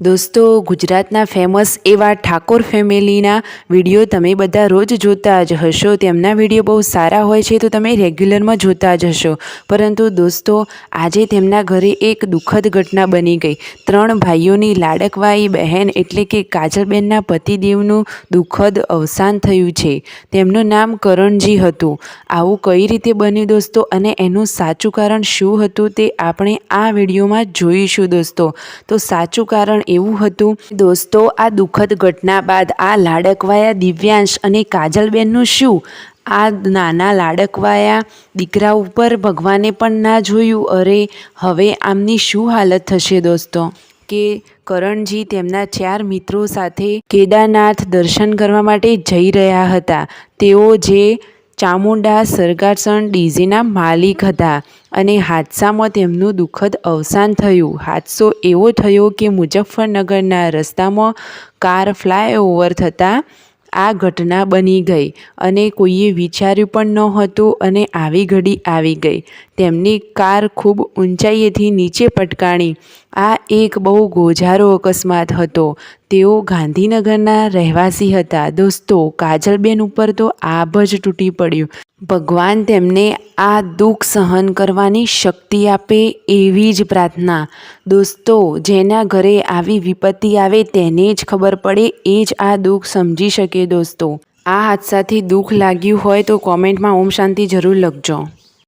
દોસ્તો, ગુજરાતના ફેમસ એવા ઠાકોર ફેમિલીના વિડીયો તમે બધા રોજ જોતા જ હશો। તેમના વિડીયો બહુ સારા હોય છે તો તમે રેગ્યુલરમાં જોતા જ હશો। પરંતુ દોસ્તો, આજે તેમના ઘરે એક દુઃખદ ઘટના બની ગઈ। 3 ભાઈઓની લાડકવાઈ બહેન એટલે કે કાજલબેનના પતિદેવનું દુઃખદ અવસાન થયું છે। તેમનું નામ કરણજી હતું। આવું કઈ રીતે બન્યું દોસ્તો, અને એનું સાચું કારણ શું હતું તે આપણે આ વિડીયોમાં જોઈશું દોસ્તો। તો સાચું કારણ એવું હતું દોસ્તો, આ દુઃખદ ઘટના બાદ આ લાડકવાયા દિવ્યાંશ અને કાજલબેનનું શું? આ નાના લાડકવાયા દીકરા ઉપર ભગવાને પણ ના જોયું। અરે હવે આમની શું હાલત થશે દોસ્તો? કે કરણજી તેમના 4 મિત્રો સાથે કેદારનાથ દર્શન કરવા માટે જઈ રહ્યા હતા। તેઓ જે ચામુંડા સરગાસણ ડીજેના માલિક હતા અને હાદસામાં તેમનું દુઃખદ અવસાન થયું। હાદસો એવો થયો કે મુઝફ્ફરનગરના રસ્તામાં કાર ફ્લાયઓવર થતાં આ ઘટના બની ગઈ અને કોઈએ વિચાર્યું પણ નહોતું અને આવી ઘડી આવી ગઈ। તેમની કાર ખૂબ ઊંચાઈએથી નીચે પટકાણી। આ એક બહુ ગોઝારો અકસ્માત હતો। તેઓ ગાંધીનગરના રહેવાસી હતા દોસ્તો। કાજલબેન ઉપર તો આભ જ તૂટી પડ્યું। ભગવાન તેમને આ દુઃખ સહન કરવાની શક્તિ આપે એવી જ પ્રાર્થના દોસ્તો। જેના ઘરે આવી વિપત્તિ આવે તેને જ ખબર પડે, એ જ આ દુઃખ સમજી શકે દોસ્તો। આ હાદસાથી દુઃખ લાગ્યું હોય તો કોમેન્ટમાં ઓમ શાંતિ જરૂર લખજો।